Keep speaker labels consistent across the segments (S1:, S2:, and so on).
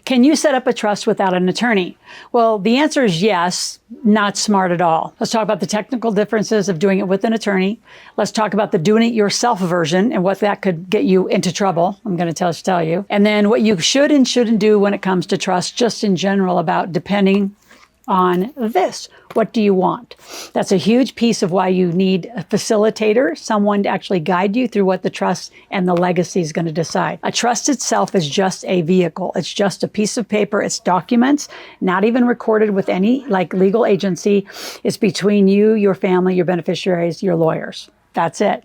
S1: Can you set up a trust without an attorney? Well, the answer is yes, not smart at all. Let's talk about the technical differences of doing it with an attorney. Let's talk about the doing it yourself version and what that could get you into trouble. I'm going to tell you. And then what you should and shouldn't do when it comes to trust, just in general, about depending on this. What do you want? That's a huge piece of why you need a facilitator, someone to actually guide you through what the trust and the legacy is going to decide. A trust itself is just a vehicle. It's just a piece of paper. It's documents, not even recorded with any legal agency. It's between you, your family, your beneficiaries, your lawyers. That's it.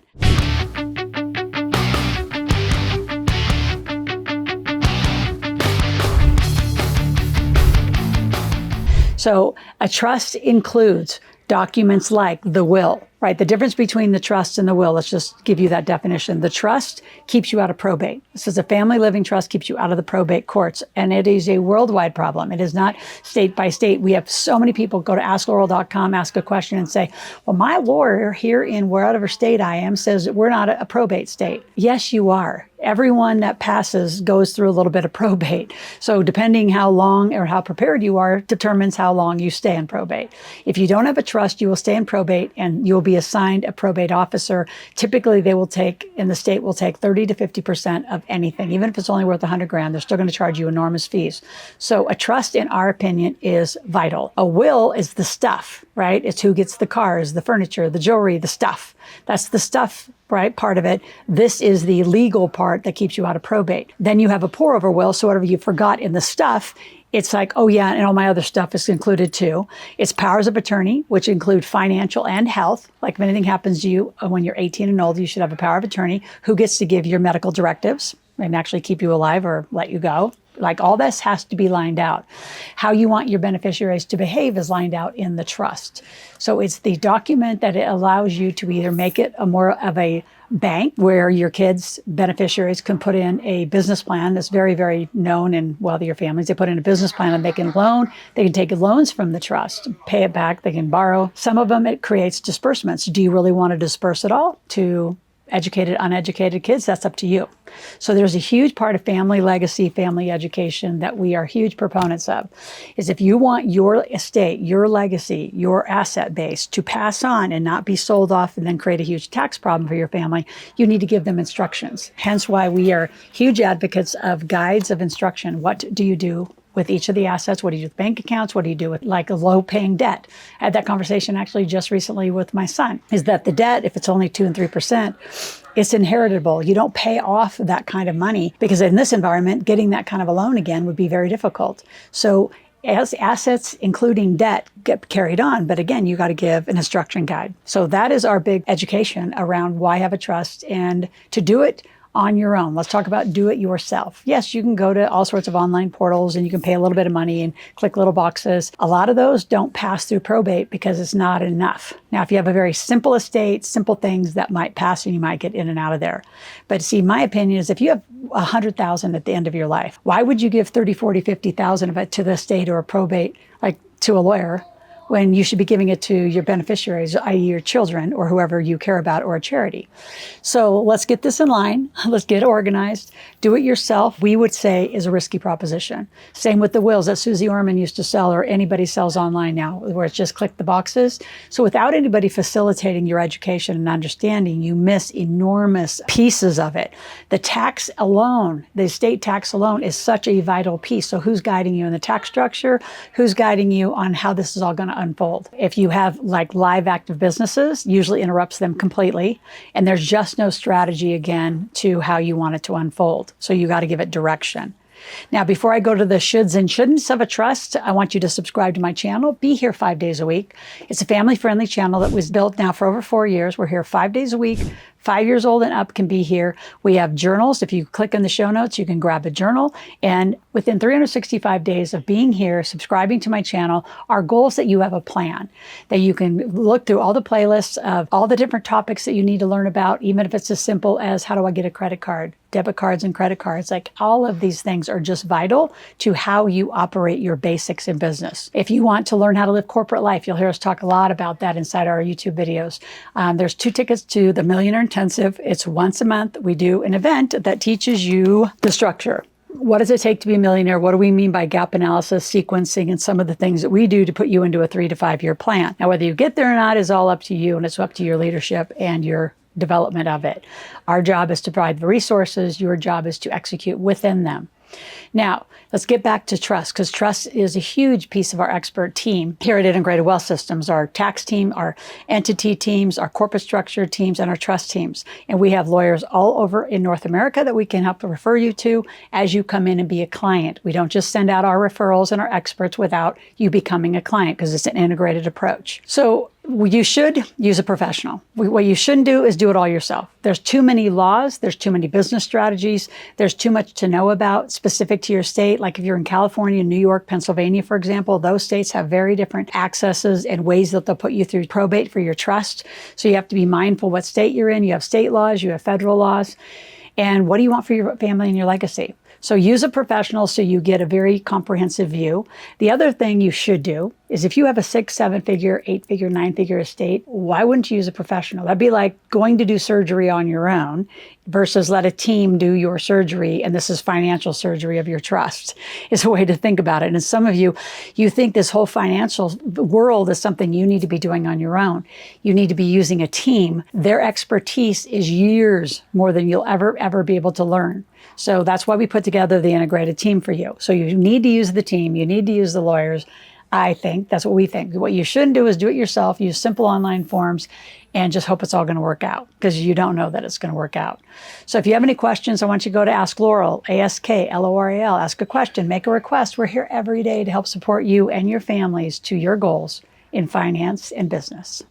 S1: So a trust includes documents like the will, right? The difference between the trust and the will, let's just give you that definition. The trust keeps you out of probate. This is a family living trust, keeps you out of the probate courts. And it is a worldwide problem. It is not state by state. We have so many people go to askloral.com, ask a question and say, well, my lawyer here in wherever state I am says that we're not a probate state. Yes, you are. Everyone that passes goes through a little bit of probate. So depending how long or how prepared you are determines how long you stay in probate. If you don't have a trust, you will stay in probate and you'll be assigned a probate officer. Typically, they will take, in the state, will take 30 to 50% of anything. Even if it's only worth $100,000, they're still going to charge you enormous fees. So a trust, in our opinion, is vital. A will is the stuff, right? It's who gets the cars, the furniture, the jewelry, the stuff. That's the stuff, right? Part of it. This is the legal part that keeps you out of probate. Then you have a pour over will. So whatever you forgot in the stuff, it's like, oh yeah, and all my other stuff is included too. It's powers of attorney, which include financial and health. Like if anything happens to you when you're 18 and older, you should have a power of attorney who gets to give your medical directives and actually keep you alive or let you go. Like all this has to be lined out. How you want your beneficiaries to behave is lined out in the trust. So it's the document that it allows you to either make it a more of a bank where your kids' beneficiaries can put in a business plan that's very, very known in wealthier families. They put in a business plan and they can loan. They can take loans from the trust, pay it back. They can borrow. Some of them, it creates disbursements. Do you really want to disperse it all to educated, uneducated kids? That's up to you. So there's a huge part of family legacy, family education that we are huge proponents of, is if you want your estate, your legacy, your asset base to pass on and not be sold off and then create a huge tax problem for your family, you need to give them instructions. Hence why we are huge advocates of guides of instruction. What do you do with each of the assets? What do you do with bank accounts? What do you do with like a low paying debt? I had that conversation actually just recently with my son, is that the debt, if it's only 2 and 3%, it's inheritable. You don't pay off that kind of money because in this environment, getting that kind of a loan again would be very difficult. So as assets, including debt, get carried on, but again, you got to give an instruction guide. So that is our big education around why have a trust and to do it on your own. Let's talk about do it yourself. Yes, you can go to all sorts of online portals and you can pay a little bit of money and click little boxes. A lot of those don't pass through probate because it's not enough. Now, if you have a very simple estate, simple things that might pass and you might get in and out of there. But see, my opinion is if you have $100,000 at the end of your life, why would you give 30, 40, 50,000 of it to the state or a probate, like to a lawyer, when you should be giving it to your beneficiaries, i.e. your children or whoever you care about, or a charity? So let's get this in line. Let's get organized. Do it yourself, we would say, is a risky proposition. Same with the wills that Susie Orman used to sell, or anybody sells online now, where it's just click the boxes. So without anybody facilitating your education and understanding, you miss enormous pieces of it. The tax alone, the estate tax alone, is such a vital piece. So who's guiding you in the tax structure? Who's guiding you on how this is all going to unfold? If you have like live active businesses, usually interrupts them completely. And there's just no strategy again to how you want it to unfold. So you got to give it direction. Now, before I go to the shoulds and shouldn'ts of a trust, I want you to subscribe to my channel. Be here 5 days a week. It's a family-friendly channel that was built now for over 4 years. We're here 5 days a week. 5 years old and up can be here. We have journals. If you click in the show notes, you can grab a journal. And within 365 days of being here, subscribing to my channel, our goal is that you have a plan, that you can look through all the playlists of all the different topics that you need to learn about, even if it's as simple as how do I get a credit card, debit cards and credit cards. Like all of these things are just vital to how you operate your basics in business. If you want to learn how to live corporate life, you'll hear us talk a lot about that inside our YouTube videos. There's 2 tickets to the Millionaire Intensive. It's once a month. We do an event that teaches you the structure. what does it take to be a millionaire? What do we mean by gap analysis, sequencing, and some of the things that we do to put you into a 3 to 5 year plan? Now, whether you get there or not is all up to you, and it's up to your leadership and your development of it. Our job is to provide the resources. Your job is to execute within them. Now, let's get back to trust, because trust is a huge piece of our expert team here at Integrated Wealth Systems, our tax team, our entity teams, our corporate structure teams, and our trust teams. And we have lawyers all over in North America that we can help refer you to as you come in and be a client. We don't just send out our referrals and our experts without you becoming a client, because it's an integrated approach. So you should use a professional. What you shouldn't do is do it all yourself. There's too many laws. There's too many business strategies. There's too much to know about specific to your state. Like if you're in California, New York, Pennsylvania, for example, those states have very different accesses and ways that they'll put you through probate for your trust. So you have to be mindful what state you're in. You have state laws, you have federal laws. And what do you want for your family and your legacy? So use a professional so you get a very comprehensive view. The other thing you should do is if you have a 6, 7-figure, 8-figure, 9-figure estate, why wouldn't you use a professional? That'd be like going to do surgery on your own versus let a team do your surgery. And this is financial surgery of your trust is a way to think about it. And some of you think this whole financial world is something you need to be doing on your own. You need to be using a team. Their expertise is years more than you'll ever be able to learn. So that's why we put together the integrated team for you. So you need to use the team. You need to use the lawyers. I think that's what we think. What you shouldn't do is do it yourself. Use simple online forms and just hope it's all going to work out, because you don't know that it's going to work out. So if you have any questions, I want you to go to Ask Loral, AskLoral, ask a question, make a request. We're here every day to help support you and your families to your goals in finance and business.